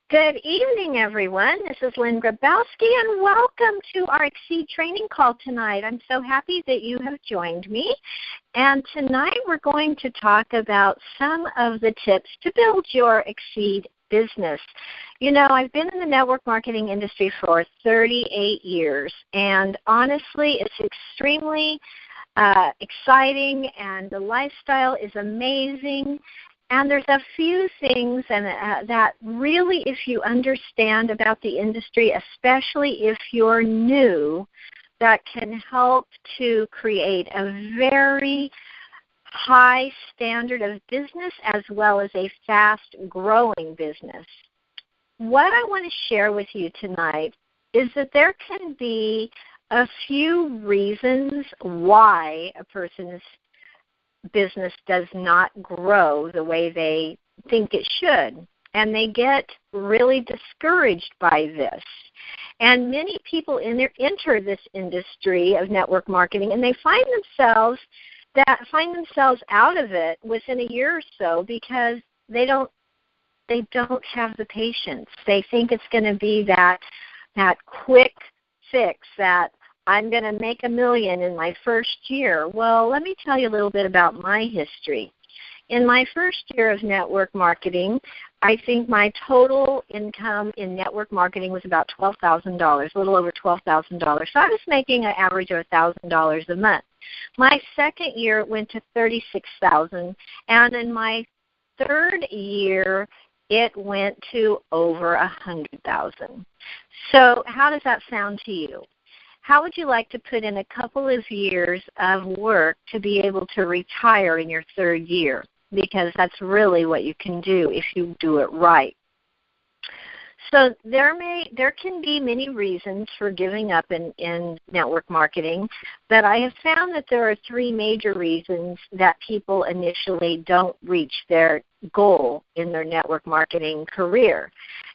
Good evening, everyone. This is Lynn Grabowski, and welcome to our Xseed training call tonight. I'm so happy that you have joined me. And tonight we're going to talk about some of the tips to build your Xseed business. You know, I've been in the network marketing industry for 38 years, and honestly, it's extremely exciting, and the lifestyle is amazing. And there's a few things that really, if you understand about the industry, especially if you're new, that can help to create a very high standard of business as well as a fast-growing business. What I want to share with you tonight is that there can be a few reasons why a person's business does not grow the way they think it should, and they get really discouraged by this. And many people enter this industry of network marketing, and they find themselves out of it within a year or so because they don't have the patience. They think it's going to be that quick fix, that I'm going to make $1 million in my first year. Well, let me tell you a little bit about my history. In my first year of network marketing, I think my total income in network marketing was about $12,000, a little over $12,000. So I was making an average of $1,000 a month. My second year it went to $36,000, and in my third year it went to over $100,000. So how does that sound to you? How would you like to put in a couple of years of work to be able to retire in your third year? Because that's really what you can do if you do it right. So there can be many reasons for giving up in network marketing, but I have found that there are three major reasons that people initially don't reach their goal in their network marketing career.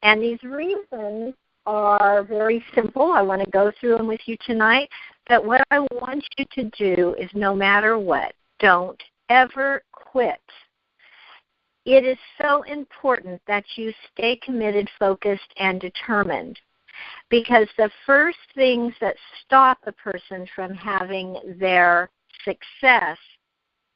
And these reasons are very simple. I want to go through them with you tonight. But what I want you to do is, no matter what, don't ever quit. It is so important that you stay committed, focused, and determined, because the first things that stop a person from having their success,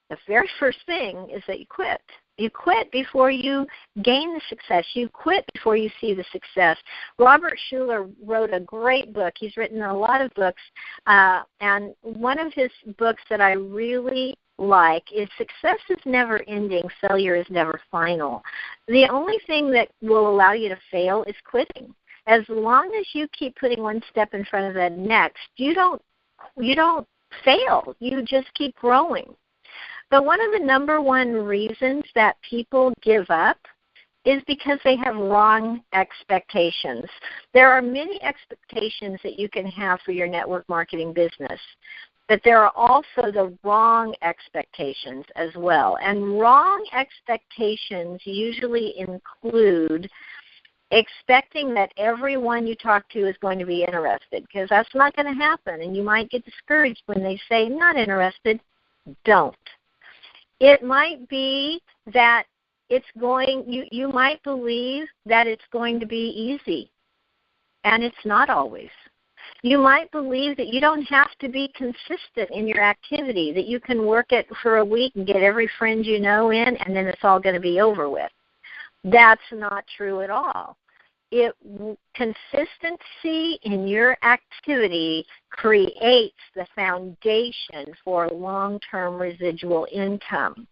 the very first thing is that you quit. You quit before you gain the success. You quit before you see the success. Robert Schuller wrote a great book. He's written a lot of books, and one of his books that I really like is Success is Never Ending, Failure is Never Final. The only thing that will allow you to fail is quitting. As long as you keep putting one step in front of the next, you don't fail. You just keep growing. But one of the number one reasons that people give up is because they have wrong expectations. There are many expectations that you can have for your network marketing business, but there are also the wrong expectations as well. And wrong expectations usually include expecting that everyone you talk to is going to be interested, because that's not going to happen, and you might get discouraged when they say, not interested. Don't. It might be that you might believe that it's going to be easy, and it's not always. You might believe that you don't have to be consistent in your activity, that you can work it for a week and get every friend you know in, and then it's all going to be over with. That's not true at all. Consistency in your activity creates the foundation for long-term residual income.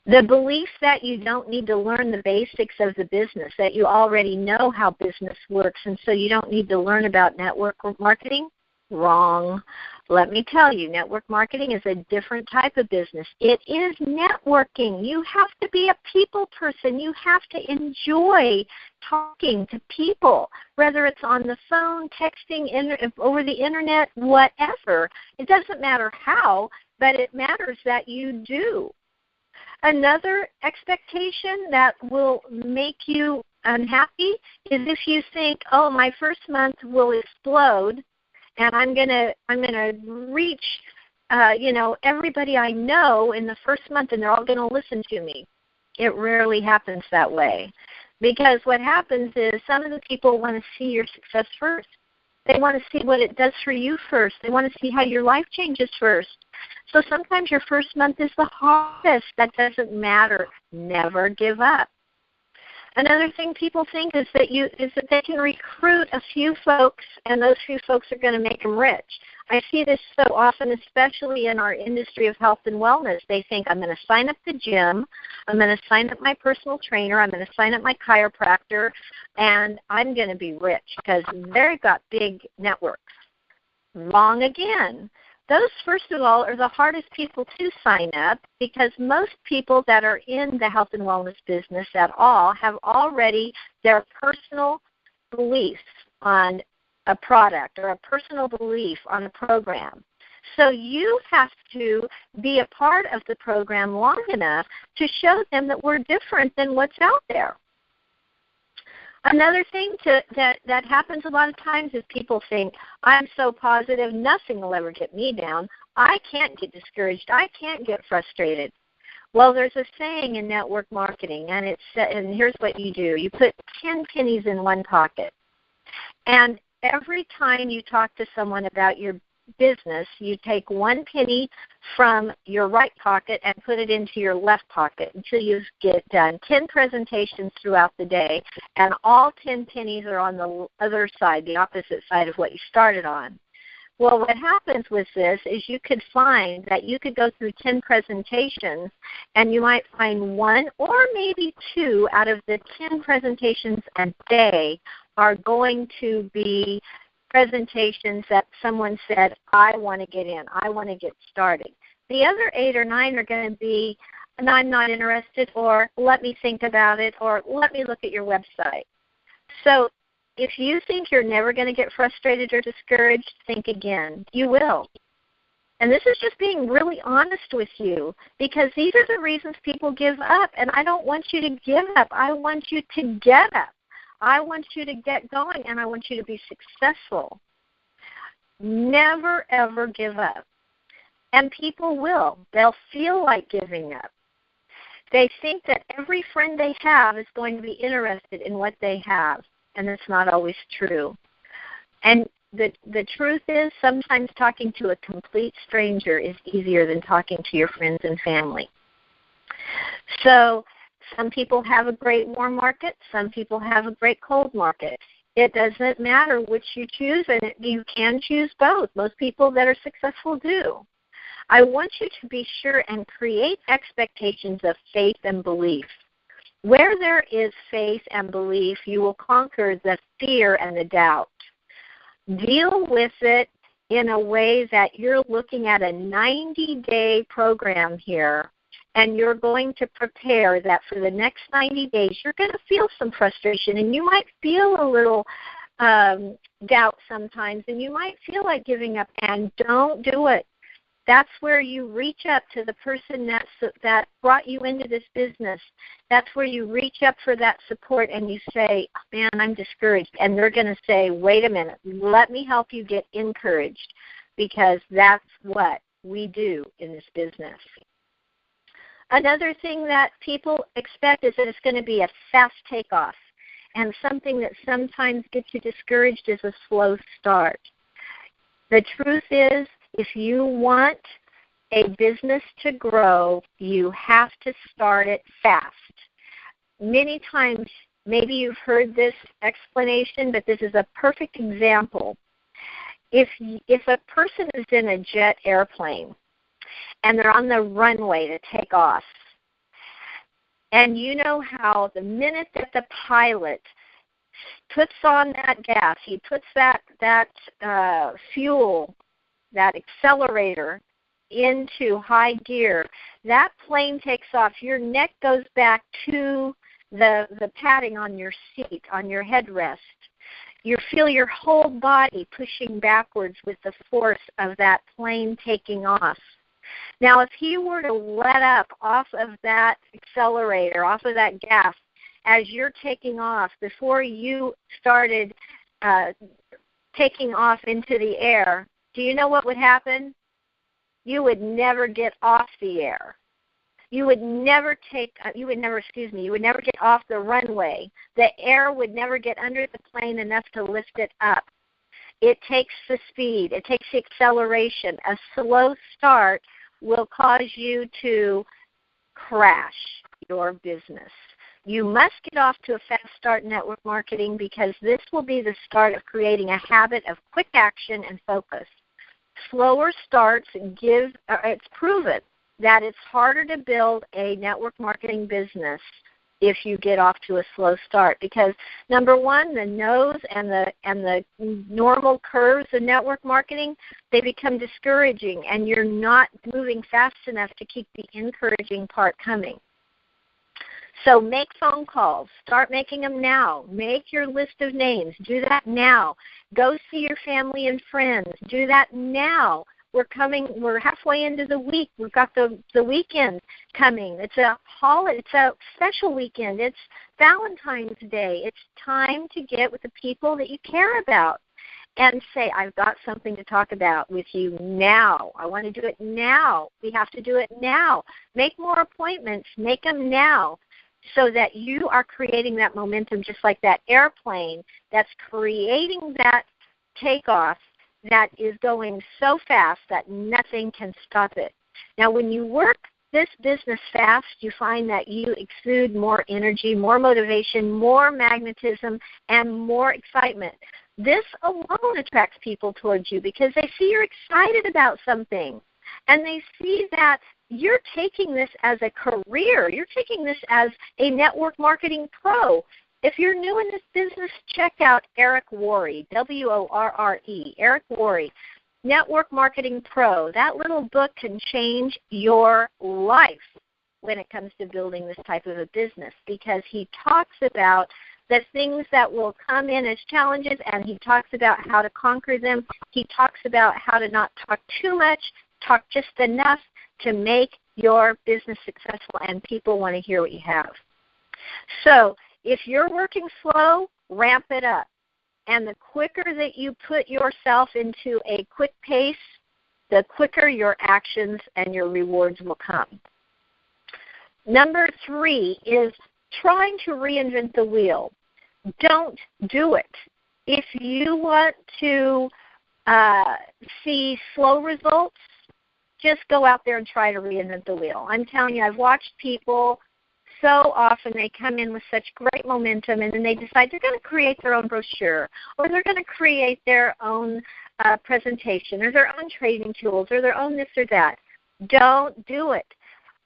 The belief that you don't need to learn the basics of the business, that you already know how business works, and so you don't need to learn about network marketing, wrong. Let me tell you, network marketing is a different type of business. It is networking. You have to be a people person. You have to enjoy talking to people, whether it's on the phone, texting, over the internet, whatever. It doesn't matter how, but it matters that you do. Another expectation that will make you unhappy is if you think, oh, my first month will explode, and I'm gonna reach everybody I know in the first month, and they're all gonna listen to me. It rarely happens that way. Because what happens is some of the people want to see your success first. They want to see what it does for you first. They want to see how your life changes first. So sometimes your first month is the hardest. That doesn't matter. Never give up. Another thing people think is that they can recruit a few folks, and those few folks are going to make them rich. I see this so often, especially in our industry of health and wellness. They think, I'm going to sign up the gym, I'm going to sign up my personal trainer, I'm going to sign up my chiropractor, and I'm going to be rich because they've got big networks. Wrong again. Those, first of all, are the hardest people to sign up because most people that are in the health and wellness business at all have already their personal beliefs on a product or a personal belief on a program. So you have to be a part of the program long enough to show them that we're different than what's out there. Another thing that happens a lot of times is people think, I'm so positive, nothing will ever get me down. I can't get discouraged. I can't get frustrated. Well, there's a saying in network marketing, and here's what you do. You put 10 pennies in one pocket. And every time you talk to someone about your business, you take 1 penny from your right pocket and put it into your left pocket until you get done 10 presentations throughout the day, and all 10 pennies are on the other side, the opposite side of what you started on. Well, what happens with this is you could find that you could go through 10 presentations, and you might find 1 or maybe 2 out of the 10 presentations a day are going to be presentations that someone said, I want to get in, I want to get started. The other 8 or 9 are going to be, and I'm not interested, or let me think about it, or let me look at your website. So if you think you're never going to get frustrated or discouraged, think again. You will. And this is just being really honest with you, because these are the reasons people give up, and I don't want you to give up. I want you to get up. I want you to get going, and I want you to be successful. Never, ever give up. And people will. They'll feel like giving up. They think that every friend they have is going to be interested in what they have, and that's not always true. And the truth is, sometimes talking to a complete stranger is easier than talking to your friends and family. So some people have a great warm market. Some people have a great cold market. It doesn't matter which you choose, and you can choose both. Most people that are successful do. I want you to be sure and create expectations of faith and belief. Where there is faith and belief, you will conquer the fear and the doubt. Deal with it in a way that you're looking at a 90-day program here, and you're going to prepare that for the next 90 days, you're going to feel some frustration, and you might feel a little doubt sometimes, and you might feel like giving up, and don't do it. That's where you reach up to the person that brought you into this business. That's where you reach up for that support, and you say, man, I'm discouraged. And they're going to say, wait a minute, let me help you get encouraged, because that's what we do in this business. Another thing that people expect is that it's going to be a fast takeoff, and something that sometimes gets you discouraged is a slow start. The truth is, if you want a business to grow, you have to start it fast. Many times, maybe you've heard this explanation, but this is a perfect example. If a person is in a jet airplane, and they're on the runway to take off, and you know how the minute that the pilot puts on that gas, he puts that fuel, that accelerator into high gear, that plane takes off. Your neck goes back to the padding on your seat, on your headrest. You feel your whole body pushing backwards with the force of that plane taking off. Now, if he were to let up off of that accelerator, off of that gas, as you're taking off, before you started taking off into the air, do you know what would happen? You would never get off the air. You would never you would never get off the runway. The air would never get under the plane enough to lift it up. It takes the speed. It takes the acceleration. A slow start will cause you to crash your business. You must get off to a fast start in network marketing because this will be the start of creating a habit of quick action and focus. Slower starts it's proven that it's harder to build a network marketing business if you get off to a slow start because, number one, the nose and the normal curves of network marketing, they become discouraging, and you're not moving fast enough to keep the encouraging part coming. So make phone calls. Start making them now. Make your list of names. Do that now. Go see your family and friends. Do that now. We're halfway into the week. We've got the weekend coming. It's a holiday. It's a special weekend. It's Valentine's Day. It's time to get with the people that you care about and say, I've got something to talk about with you now. I want to do it now. We have to do it now. Make more appointments. Make them now so that you are creating that momentum just like that airplane that's creating that takeoff that is going so fast that nothing can stop it. Now, when you work this business fast, you find that you exude more energy, more motivation, more magnetism, and more excitement. This alone attracts people towards you because they see you're excited about something, and they see that you're taking this as a career. You're taking this as a network marketing pro. If you're new in this business, check out Eric Worre, W-O-R-R-E, Eric Worre, Network Marketing Pro. That little book can change your life when it comes to building this type of a business because he talks about the things that will come in as challenges, and he talks about how to conquer them. He talks about how to not talk too much, talk just enough to make your business successful, and people want to hear what you have. So if you're working slow, ramp it up. And the quicker that you put yourself into a quick pace, the quicker your actions and your rewards will come. Number 3 is trying to reinvent the wheel. Don't do it. If you want to see slow results, just go out there and try to reinvent the wheel. I'm telling you, I've watched people so often, they come in with such great momentum, and then they decide they're going to create their own brochure, or they're going to create their own presentation, or their own training tools, or their own this or that. Don't do it.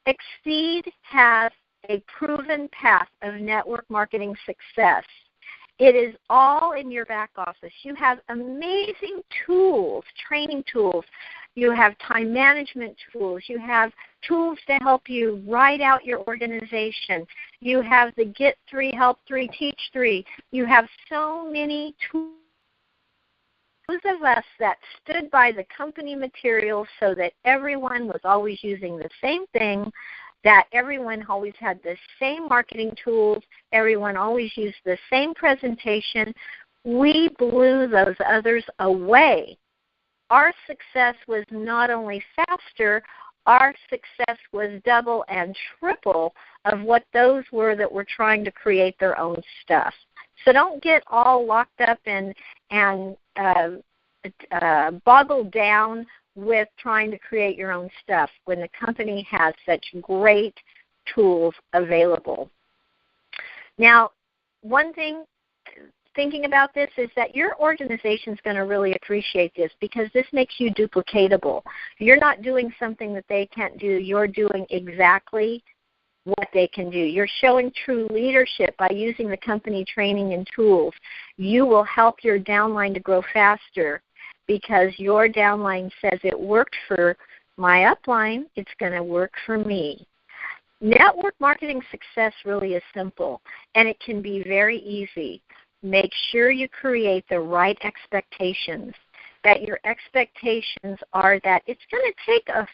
Xseed has a proven path of network marketing success. It is all in your back office. You have amazing tools, training tools. You have time management tools. You have tools to help you write out your organization. You have the Get 3, Help 3, Teach 3. You have so many tools. Those of us that stood by the company materials so that everyone was always using the same thing, that everyone always had the same marketing tools, everyone always used the same presentation, we blew those others away. Our success was not only faster, our success was double and triple of what those were that were trying to create their own stuff. So don't get all locked up and boggled down with trying to create your own stuff when the company has such great tools available. Now, one thing, thinking about this, is that your organization is going to really appreciate this because this makes you duplicatable. You're not doing something that they can't do. You're doing exactly what they can do. You're showing true leadership by using the company training and tools. You will help your downline to grow faster because your downline says it worked for my upline, it's going to work for me. Network marketing success really is simple, and it can be very easy. Make sure you create the right expectations, that your expectations are that it's going to take a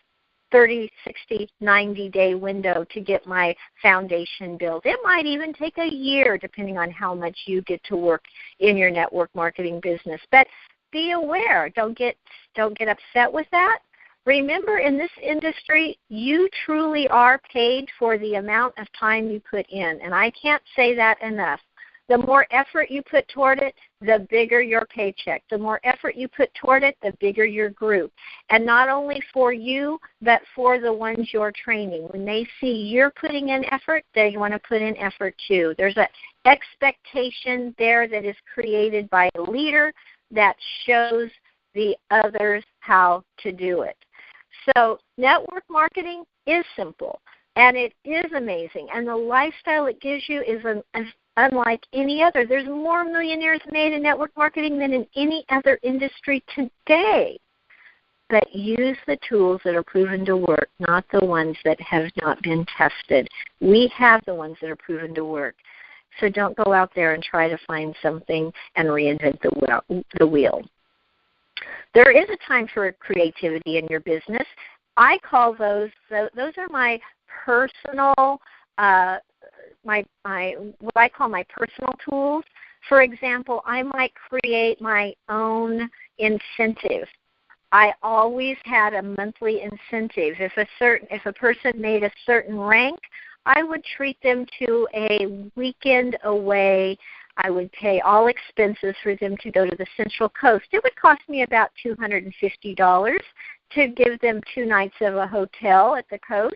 30, 60, 90-day window to get my foundation built. It might even take a year, depending on how much you get to work in your network marketing business. But be aware. Don't get upset with that. Remember, in this industry, you truly are paid for the amount of time you put in, and I can't say that enough. The more effort you put toward it, the bigger your paycheck. The more effort you put toward it, the bigger your group. And not only for you, but for the ones you're training. When they see you're putting in effort, they want to put in effort too. There's an expectation there that is created by a leader that shows the others how to do it. So network marketing is simple, and it is amazing. And the lifestyle it gives you is unlike any other. There's more millionaires made in network marketing than in any other industry today. But use the tools that are proven to work, not the ones that have not been tested. We have the ones that are proven to work. So don't go out there and try to find something and reinvent the wheel. There is a time for creativity in your business. I call those are my personal what I call my personal tools. For example, I might create my own incentive. I always had a monthly incentive. If a person made a certain rank, I would treat them to a weekend away. I would pay all expenses for them to go to the Central Coast. It would cost me about $250 to give them 2 nights of a hotel at the coast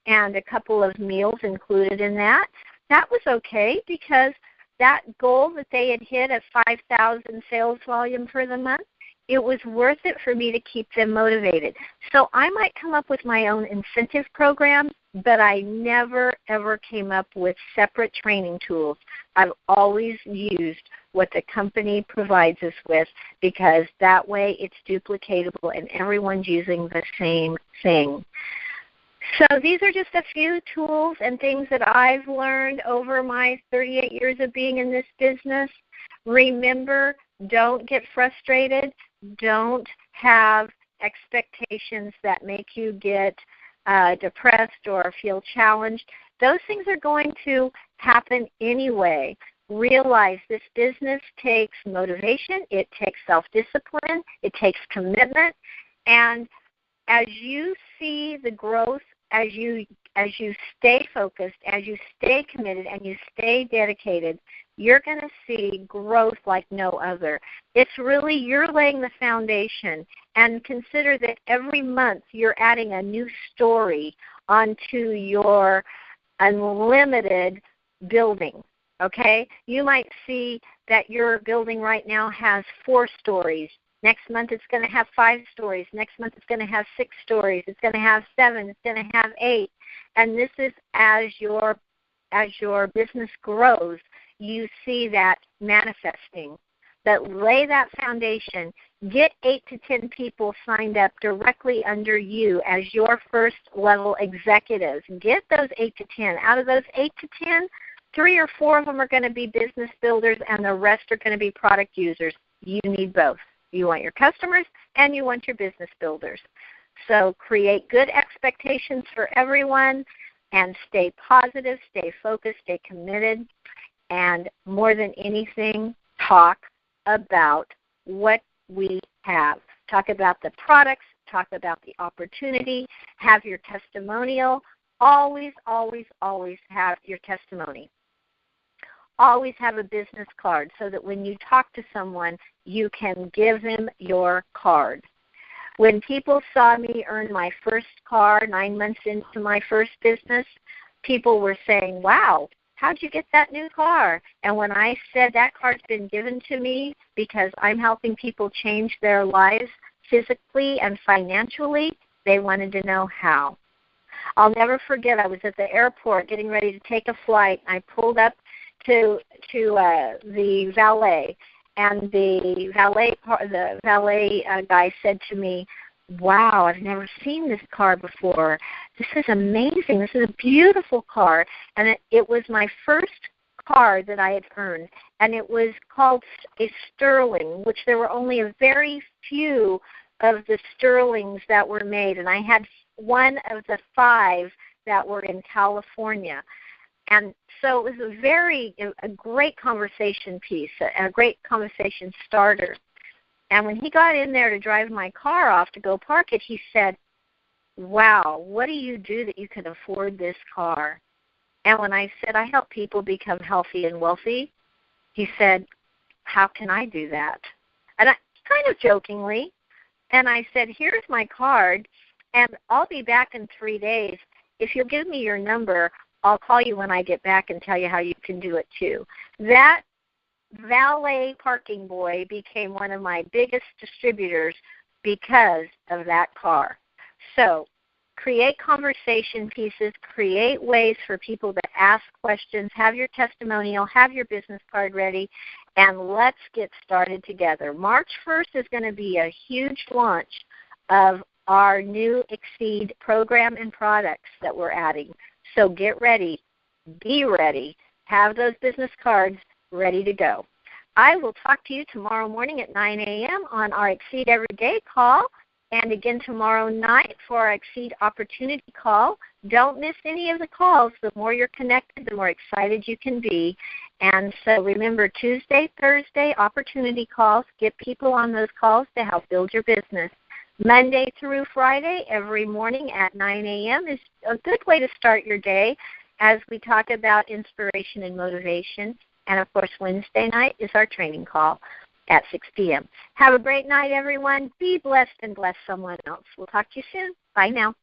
and a couple of meals included in that. That was okay because that goal that they had hit at 5,000 sales volume for the month, it was worth it for me to keep them motivated. So I might come up with my own incentive program, but I never, ever came up with separate training tools. I've always used what the company provides us with because that way it's duplicatable and everyone's using the same thing. So these are just a few tools and things that I've learned over my 38 years of being in this business. Remember, don't get frustrated. Don't have expectations that make you get depressed or feel challenged. Those things are going to happen anyway. Realize this business takes motivation. It takes self-discipline. It takes commitment. And as you see the growth, as you stay focused, as you stay committed, and you stay dedicated, you're going to see growth like no other. It's really, you're laying the foundation. And consider that every month you're adding a new story onto your unlimited building, okay? You might see that your building right now has 4 stories. Next month it's going to have 5 stories. Next month it's going to have 6 stories. It's going to have 7. It's going to have 8. And this is as your business grows, you see that manifesting. But lay that foundation. Get 8 to 10 people signed up directly under you as your first level executives. Get those 8 to 10. Out of those 8 to 10, 3 or 4 of them are going to be business builders and the rest are going to be product users. You need both. You want your customers and you want your business builders. So create good expectations for everyone and stay positive, stay focused, stay committed, and more than anything, talk about what we have. Talk about the products, talk about the opportunity, have your testimonial. Always, always, always have your testimony. Always have a business card so that when you talk to someone, you can give them your card. When people saw me earn my first car 9 months into my first business, people were saying, wow, how'd you get that new car? And when I said that card's been given to me because I'm helping people change their lives physically and financially, they wanted to know how. I'll never forget, I was at the airport getting ready to take a flight. I pulled up to the valet, and the valet guy said to me, wow, I've never seen this car before. This is amazing. This is a beautiful car. And it was my first car that I had earned, and it was called a Sterling, which there were only a very few of the Sterlings that were made, and I had one of the 5 that were in California. And so it was a great conversation piece, a great conversation starter. And when he got in there to drive my car off to go park it, he said, wow, what do you do that you can afford this car? And when I said I help people become healthy and wealthy, he said, how can I do that? And I kind of jokingly, and I said, here's my card, and I'll be back in 3 days. If you'll give me your number, I'll call you when I get back and tell you how you can do it too. That valet parking boy became one of my biggest distributors because of that car. So create conversation pieces, create ways for people to ask questions, have your testimonial, have your business card ready, and let's get started together. March 1st is going to be a huge launch of our new Xseed program and products that we're adding. So get ready, be ready, have those business cards ready to go. I will talk to you tomorrow morning at 9 a.m. on our Xseed Everyday call, and again tomorrow night for our Xseed Opportunity call. Don't miss any of the calls. The more you're connected, the more excited you can be. And so remember, Tuesday, Thursday, opportunity calls. Get people on those calls to help build your business. Monday through Friday, every morning at 9 a.m. is a good way to start your day as we talk about inspiration and motivation. And, of course, Wednesday night is our training call at 6 p.m. Have a great night, everyone. Be blessed and bless someone else. We'll talk to you soon. Bye now.